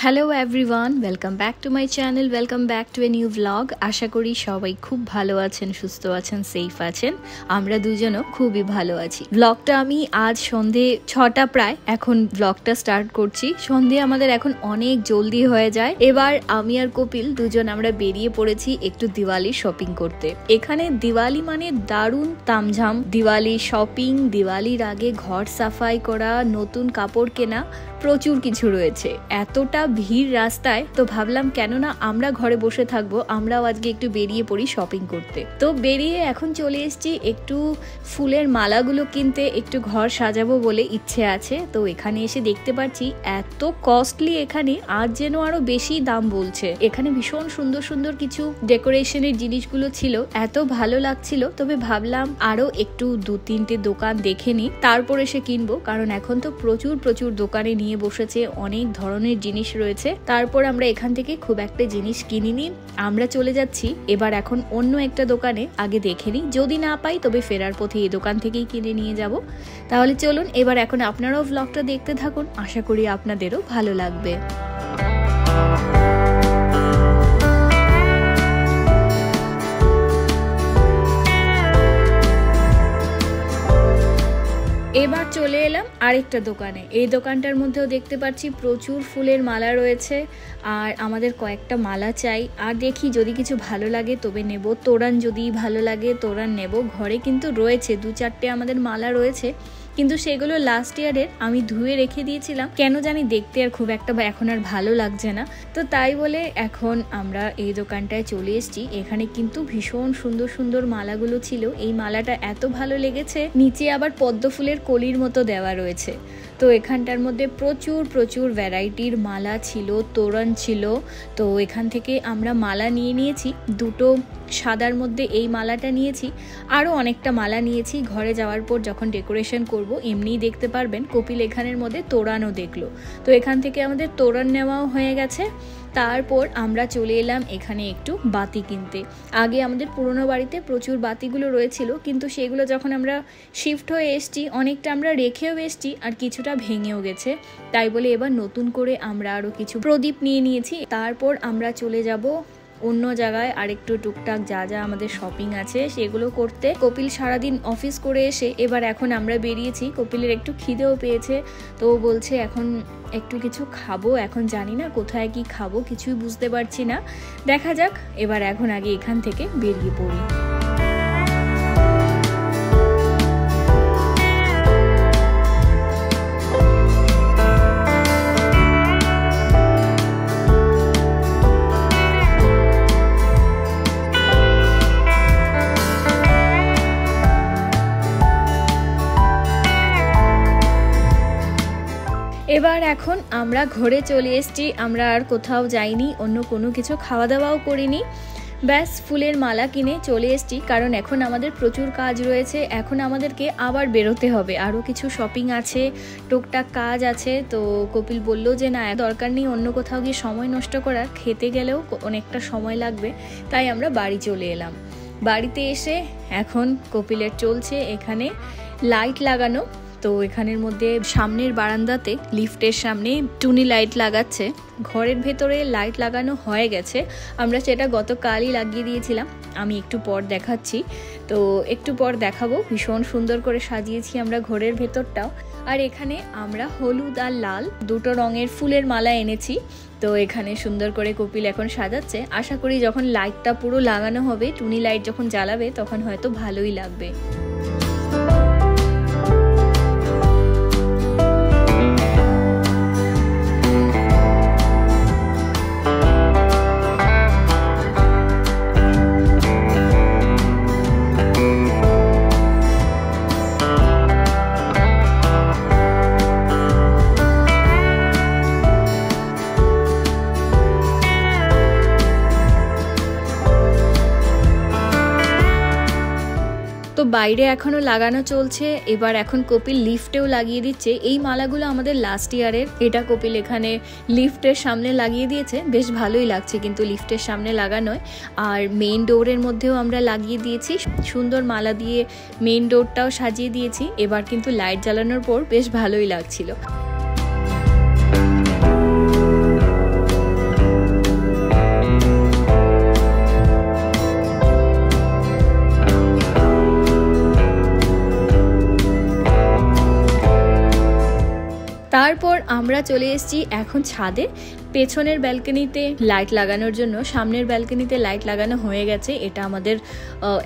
Hello everyone, welcome back to my channel, welcome back to a new blog. আশা করি সবাই খুব ভালো আছেন, সুস্থ আছেন, সেফ আছেন। আমরা দুজনও খুবই ভালো আছি। ব্লগটা আমি আজ সন্ধে 6টা প্রায় এখন ব্লগটা স্টার্ট করছি। সন্ধে আমাদের এখন অনেক জলদি হয়ে যায়। এবার আমি আর কপিল দুজন আমরা বেরিয়ে পড়েছি একটু দিওয়ালি শপিং করতে। এখানে দিওয়ালি মানে দারুণ তামঝাম, দিওয়ালি শপিং, দিওয়ালির আগে ঘর সাফাই করা, নতুন কাপড় কেনা, প্রচুর কিছু রয়েছে। এতটা ভিড় রাস্তায়, তো ভাবলাম কেননা আমরা ঘরে বসে থাকবো, আমরাও আজকে একটু বেরিয়ে পড়ি শপিং করতে। তো বেরিয়ে এখন চলে এসেছি একটু ফুলের মালাগুলো কিনতে, একটু ঘর সাজাবো বলে ইচ্ছে আছে। তো এখানে এসে দেখতে পাচ্ছি এত কস্টলি, এখানে আজ যেন আরো বেশি দাম বলছে। এখানে ভীষণ সুন্দর সুন্দর কিছু ডেকোরেশনের জিনিসগুলো ছিল, এত ভালো লাগছিল। তবে ভাবলাম আরো একটু 2-3টে দোকান দেখে নি, তারপর এসে কিনবো, কারণ এখন তো প্রচুর প্রচুর দোকানে নিয়ে বসেছে, অনেক ধরনের জিনিস রয়েছে। তারপর আমরা এখান থেকে খুব একটা জিনিস কিনিনি, আমরা চলে যাচ্ছি এবার এখন অন্য একটা দোকানে। আগে দেখে নিই, যদি না পাই তবে ফেরার পথে এই দোকান থেকেই কিনে নিয়ে যাব। তাহলে চলুন এবার এখন আপনারাও ব্লগটা দেখতে থাকুন, আশা করি আপনাদেরও ভালো লাগবে। এবার চলে এলাম আরেকটা দোকানে। এই দোকানটার মধ্যেও দেখতে পাচ্ছি প্রচুর ফুলের মালা রয়েছে, আর আমাদের কয়েকটা মালা চাই। আর দেখি যদি কিছু ভালো লাগে তবে নেব, তোড়ান যদি ভালো লাগে তোড়ান নেব। ঘরে কিন্তু রয়েছে 2-4টে আমাদের মালা রয়েছে, কিন্তু সেগুলো লাস্ট ইয়ারের, আমি ধুয়ে রেখে দিয়েছিলাম, কেন জানি দেখতে আর খুব একটা এখন আর ভালো লাগছে না। তো তাই বলে এখন আমরা এই দোকানটায় চলে এসেছি। এখানে কিন্তু ভীষণ সুন্দর সুন্দর মালাগুলো ছিল। এই মালাটা এত ভালো লেগেছে, নিচে আবার পদ্ম ফুলের কলির মতো দেওয়া রয়েছে। তো এখানটার মধ্যে প্রচুর প্রচুর ভ্যারাইটির মালা ছিল, তোরণ ছিল। তো এখান থেকে আমরা মালা নিয়ে নিয়েছি, 2টো সাদার মধ্যে এই মালাটা নিয়েছি, আরও অনেকটা মালা নিয়েছি। ঘরে যাওয়ার পর যখন ডেকোরেশন করব এমনিই দেখতে পারবেন। কপিল এখানের মধ্যে তোড়ানও দেখলো, তো এখান থেকে আমাদের তোড়ান নেওয়াও হয়ে গেছে। তারপর আমরা চলে এলাম এখানে একটু বাতি কিনতে। আগে আমাদের পুরনো বাড়িতে প্রচুর বাতিগুলো রয়েছিল, কিন্তু সেগুলো যখন আমরা শিফট হয়ে এসছি অনেকটা আমরা রেখেও এসছি, আর কিছুটা ভেঙেও গেছে। তাই বলে এবার নতুন করে আমরা আরও কিছু প্রদীপ নিয়ে নিয়েছি। তারপর আমরা চলে যাব অন্য জায়গায় আরেকটু টুকটাক যা যা আমাদের শপিং আছে সেগুলো করতে। কপিল সারাদিন অফিস করে এসে এবার এখন আমরা বেরিয়েছি। কপিলের একটু খিদেও পেয়েছে, তো বলছে এখন একটু কিছু খাবো। এখন জানি না কোথায় কি খাবো, কিছুই বুঝতে পারছি না, দেখা যাক। এবার এখন আগে এখান থেকে বেরিয়ে পড়ি। এবার এখন আমরা ঘরে চলে এসেছি, আমরা আর কোথাও যাইনি, অন্য কোনো কিছু খাওয়া দাওয়াও করিনি, ব্যাস ফুলের মালা কিনে চলে এসেছি। কারণ এখন আমাদের প্রচুর কাজ রয়েছে, এখন আমাদেরকে আবার বেরোতে হবে, আরও কিছু শপিং আছে, টুকটাক কাজ আছে। তো কপিল বললো যে না, দরকার নেই অন্য কোথাও গিয়ে সময় নষ্ট করার, খেতে গেলেও অনেকটা সময় লাগবে। তাই আমরা বাড়ি চলে এলাম। বাড়িতে এসে এখন কপিলের চলছে এখানে লাইট লাগানো। তো এখানের মধ্যে সামনের বারান্দাতে লিফটের সামনে টুনি লাইট লাগাচ্ছে। ঘরের ভেতরে লাইট লাগানো হয়ে গেছে, আমরা সেটা গতকালই লাগিয়ে দিয়েছিলাম। আমি একটু পর দেখাচ্ছি, তো একটু পর দেখাবো। ভীষণ সুন্দর করে সাজিয়েছি আমরা ঘরের ভেতরটাও। আর এখানে আমরা হলুদ আর লাল 2টো রঙের ফুলের মালা এনেছি। তো এখানে সুন্দর করে কপিল এখন সাজাচ্ছে। আশা করি যখন লাইটটা পুরো লাগানো হবে, টুনি লাইট যখন জ্বালাবে, তখন হয়তো ভালোই লাগবে। তো বাইরে এখনো লাগানো চলছে। এবার এখন কপিল লিফটেও লাগিয়ে দিচ্ছে। এই মালাগুলো আমাদের লাস্ট ইয়ারের, এটা কপিল এখানে লিফটের সামনে লাগিয়ে দিয়েছে, বেশ ভালোই লাগছে কিন্তু লিফটের সামনে লাগানোয়। আর মেইন ডোরের মধ্যেও আমরা লাগিয়ে দিয়েছি, সুন্দর মালা দিয়ে মেইন ডোরটাও সাজিয়ে দিয়েছি। এবার কিন্তু লাইট জ্বালানোর পর বেশ ভালোই লাগছিল। আমরা চলে এসেছি এখন ছাদে। পেছনের ব্যালকনিতে লাইট লাগানোর জন্য, সামনের ব্যালকনিতে লাইট লাগানো হয়ে গেছে। এটা আমাদের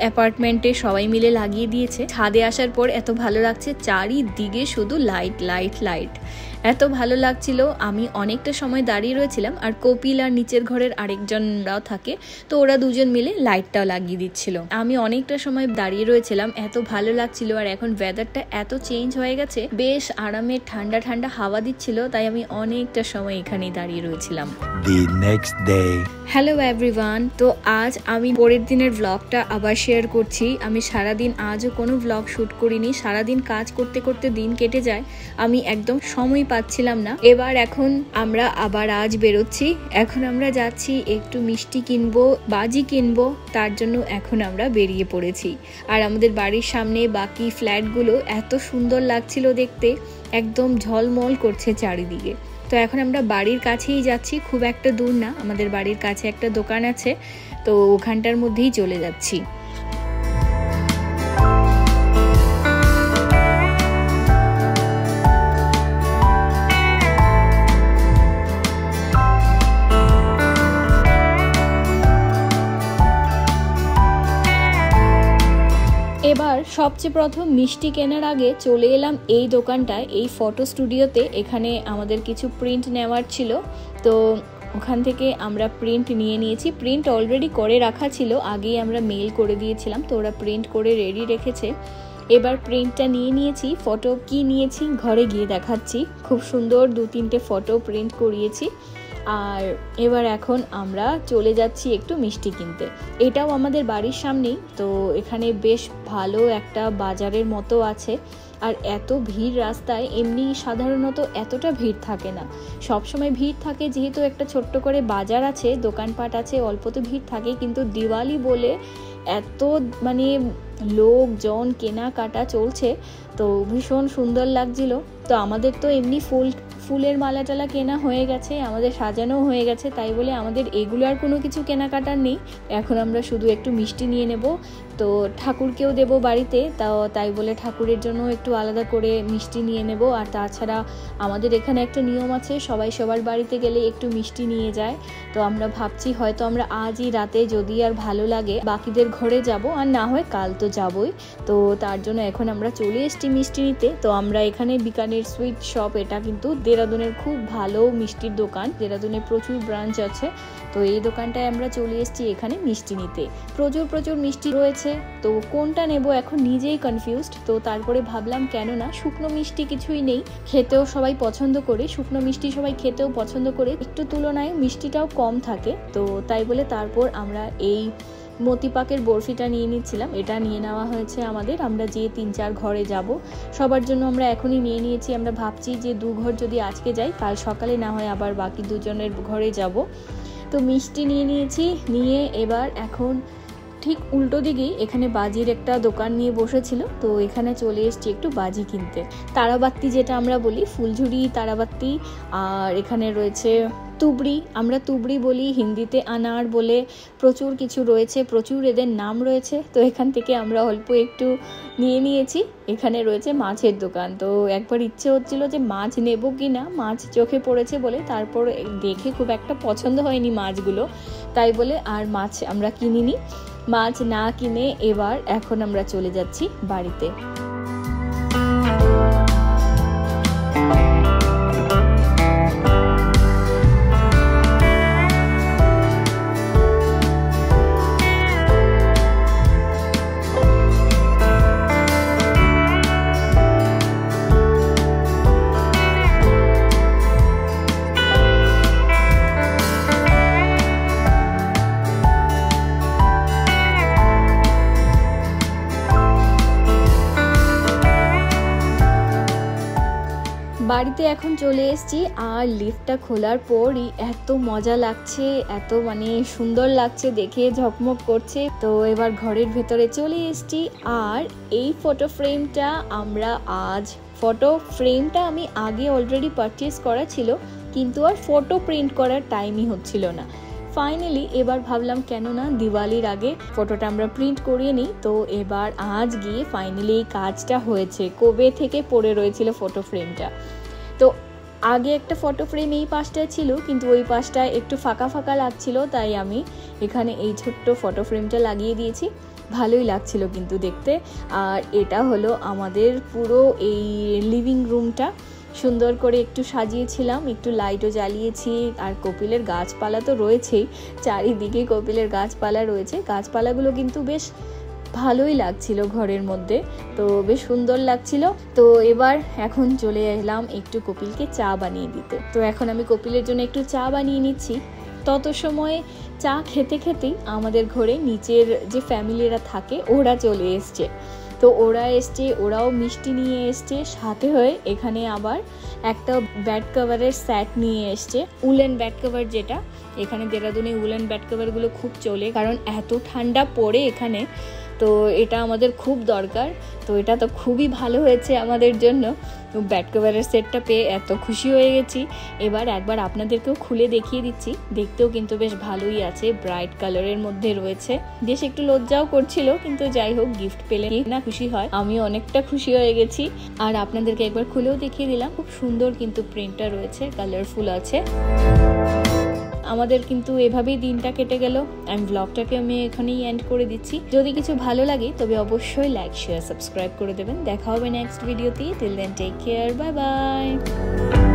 অ্যাপার্টমেন্টে সবাই মিলে লাগিয়ে দিয়েছে। ছাদে আসার পর এত ভালো লাগছে, চারিদিকে শুধু লাইট লাইট লাইট, এত ভালো লাগছিল। আমি অনেকটা সময় দাঁড়িয়ে রয়েছিলাম, আর কপিল আর নিচের ঘরের আরেকজনরাও থাকে, তো ওরা দুজন মিলে লাইটটাও লাগিয়ে দিচ্ছিল। আমি অনেকটা সময় দাঁড়িয়ে রয়েছিলাম, এত ভালো লাগছিল। আর এখন ওয়েদারটা এত চেঞ্জ হয়ে গেছে, বেশ আরামে ঠান্ডা ঠান্ডা হাওয়া দিচ্ছিল, তাই আমি অনেকটা সময় এখানেই দাঁড়িয়ে রয়েছিলাম। হ্যালো এভরিওয়ান, তো আজ আমি পরের দিনের ব্লগটা আবার শেয়ার করছি। আমি সারাদিন আজও কোনো ব্লগ শ্যুট করিনি, সারাদিন কাজ করতে করতে দিন কেটে যায়, আমি একদম সময় পাচ্ছিলাম না। এখন আমরা আবার আজ বেরোচ্ছি। এখন আমরা যাচ্ছি একটু মিষ্টি কিনবো, বাজি কিনবো, তার জন্য এখন আমরা বেরিয়ে পড়েছি। আর আমাদের বাড়ির সামনে বাকি ফ্ল্যাটগুলো এত সুন্দর লাগছিল দেখতে, একদম ঝলমল করছে চারিদিকে। তো এখন আমরা বাড়ির কাছেই যাচ্ছি, খুব একটা দূর না, আমাদের বাড়ির কাছে একটা দোকান আছে, তো ওখানটার মধ্যেই চলে যাচ্ছি। এবার সবচেয়ে প্রথম মিষ্টি কেনার আগে চলে এলাম এই দোকানটায়, এই ফটো স্টুডিওতে। এখানে আমাদের কিছু প্রিন্ট নেওয়ার ছিল, তো ওখান থেকে আমরা প্রিন্ট নিয়ে নিয়েছি। প্রিন্ট অলরেডি করে রাখা ছিল, আগেই আমরা মেল করে দিয়েছিলাম, তো ওরা প্রিন্ট করে রেডি রেখেছে। এবার প্রিন্টটা নিয়ে নিয়েছি। ফটো কি নিয়েছি ঘরে গিয়ে দেখাচ্ছি। খুব সুন্দর 2-3টে ফটো প্রিন্ট করিয়েছি। আর এবার এখন আমরা চলে যাচ্ছি একটু মিষ্টি কিনতে। এটাও আমাদের বাড়ির সামনেই, তো এখানে বেশ ভালো একটা বাজারের মতো আছে। আর এত ভিড় রাস্তায়, এমনি সাধারণত এতটা ভিড় থাকে না, সবসময় ভিড় থাকে যেহেতু একটা ছোট্ট করে বাজার আছে, দোকানপাট আছে, অল্প তো ভিড় থাকে, কিন্তু দিওয়ালি বলে এত মানে লোকজন কেনাকাটা চলছে, তো ভীষণ সুন্দর লাগছিল। তো আমাদের তো এমনি ফুলের মালা টালা কেনা হয়ে গেছে, আমাদের সাজানো হয়ে গেছে, তাই বলে আমাদের এগুলো আর কোনো কিছু কেনাকাটার নেই। এখন আমরা শুধু একটু মিষ্টি নিয়ে নেব, তো ঠাকুরকেও দেব বাড়িতে, তাই বলে ঠাকুরের জন্য একটু আলাদা করে মিষ্টি নিয়ে নেব। আর তাছাড়া আমাদের এখানে একটা নিয়ম আছে, সবাই সবার বাড়িতে গেলে একটু মিষ্টি নিয়ে যায়। তো আমরা ভাবছি হয়তো আমরা আজই রাতে যদি আর ভালো লাগে বাকিদের ঘরে যাব, আর না হয় কাল তো যাবই। তো তার জন্য এখন আমরা চলে এসেছি মিষ্টি নিতে। তো আমরা এখানে বিকানের সুইট শপ, এটা কিন্তু দেরাদুনের খুব ভালো মিষ্টির দোকান, দেরাদুনে প্রচুর ব্রাঞ্চ আছে। তো এই দোকানটায় আমরা চলে এসেছি এখানে মিষ্টি নিতে। প্রচুর মিষ্টি রয়েছে, তো কোনটা নেব এখন নিজেই কনফিউজড। তো তারপরে ভাবলাম কেন না, শুকনো মিষ্টি কিছুই নেই, খেতেও সবাই পছন্দ করে, শুকনো মিষ্টি সবাই খেতেও পছন্দ করে, একটু তুলনায় মিষ্টিটাও কম থাকে। তো তাই বলে তারপর আমরা এই মতিপাকের বরফিটা নিয়ে নিচ্ছিলাম। এটা নিয়ে নেওয়া হয়েছে আমাদের, আমরা যে 3-4 ঘরে যাব সবার জন্য আমরা এখনই নিয়ে নিয়েছি। আমরা ভাবছি যে 2 ঘর যদি আজকে যাই, কাল সকালে না হয় আবার বাকি 2জনের ঘরে যাব। তো মিষ্টি নিয়ে নিয়েছি, নিয়ে এবার এখন ঠিক উল্টো দিকেই এখানে বাজির একটা দোকান নিয়ে বসেছিল, তো এখানে চলে এসেছি একটু বাজি কিনতে। তারাবাতি যেটা আমরা বলি, ফুলঝুরি তারাবাতি, আর এখানে রয়েছে তুবড়ি, আমরা তুবড়ি বলি, হিন্দিতে আনার বলে, প্রচুর কিছু রয়েছে, প্রচুর এদের নাম রয়েছে। তো এখান থেকে আমরা অল্প একটু নিয়ে নিয়েছি। এখানে রয়েছে মাছের দোকান, তো একবার ইচ্ছে হচ্ছিল যে মাছ নেব কি না, মাছ চোখে পড়েছে বলে, তারপর দেখে খুব একটা পছন্দ হয়নি মাছগুলো, তাই বলে আর মাছ আমরা কিনিনি। মাছ না কিনে এবার এখন আমরা চলে যাচ্ছি বাড়িতে। বাড়িতে এখন চলে এসেছি, আর লিফটটা খোলার পরই এত মজা লাগছে, এত মানে সুন্দর লাগছে দেখে, ঝকমক করছে। তো এবার ঘরের ভেতরে চলে এসেছি। আর এই ফটো ফ্রেমটা আমি আগে অলরেডি পারচেস করা ছিল, কিন্তু আর ফটো প্রিন্ট করার টাইমই হচ্ছিল না। ফাইনালি এবার ভাবলাম কেন না দিওয়ালির আগে ফটোটা আমরা প্রিন্ট করিয়ে নিই। তো এবার আজ গিয়ে ফাইনালি এই কাজটা হয়েছে, কবে থেকে পড়ে রয়েছিল ফটো ফ্রেমটা। তো আগে একটা ফটো ফ্রেম এই পাশটায় ছিল, কিন্তু ওই পাশটায় একটু ফাঁকা ফাঁকা লাগছিল, তাই আমি এখানে এই ছোট্ট ফটো ফ্রেমটা লাগিয়ে দিয়েছি। ভালোই লাগছিল কিন্তু দেখতে। আর এটা হলো আমাদের পুরো এই লিভিং রুমটা, সুন্দর করে একটু সাজিয়েছিলাম, একটু লাইটও জ্বালিয়েছি। আর কপিলের গাছপালা তো রয়েছেই, চারিদিকে কপিলের গাছপালা রয়েছে। গাছপালাগুলো কিন্তু বেশ ভালোই লাগছিল ঘরের মধ্যে, তো বেশ সুন্দর লাগছিল। তো এবার এখন চলে এলাম একটু কপিলকে চা বানিয়ে দিতে। তো এখন আমি কপিলের জন্য একটু চা বানিয়ে নিচ্ছি। তত সময়ে চা খেতে খেতেই আমাদের ঘরে নিচের যে ফ্যামিলিরা থাকে ওরা চলে এসছে। তো ওরা এসছে, ওরাও মিষ্টি নিয়ে এসছে, সাথে হয়ে এখানে আবার একটা ব্যাড কভারের সেট নিয়ে এসছে, উলেন ব্যাড কভার, যেটা এখানে দেরাদুনে উলেন ব্যাড কভারগুলো খুব চলে, কারণ এত ঠান্ডা পড়ে এখানে, তো এটা আমাদের খুব দরকার। তো এটা তো খুবই ভালো হয়েছে আমাদের জন্য। ব্যাড কভারের সেটটা পেয়ে এত খুশি হয়ে গেছি। এবার একবার আপনাদেরকেও খুলে দেখিয়ে দিচ্ছি, দেখতেও কিন্তু বেশ ভালোই আছে, ব্রাইট কালারের মধ্যে রয়েছে। বেশ একটু লজ্জাও করছিল, কিন্তু যাই হোক, গিফট পেলে না খুশি হয়, আমি অনেকটা খুশি হয়ে গেছি। আর আপনাদেরকে একবার খুলেও দেখিয়ে দিলাম, খুব সুন্দর কিন্তু প্রিন্টটা রয়েছে, কালারফুল আছে। আমাদের কিন্তু এভাবেই দিনটা কেটে গেল। ব্লগটাকে আমি এখানেই এন্ড করে দিচ্ছি। যদি কিছু ভালো লাগে তবে অবশ্যই লাইক, শেয়ার, সাবস্ক্রাইব করে দেবেন। দেখা হবে নেক্সট ভিডিওতে। Till then take care, bye by.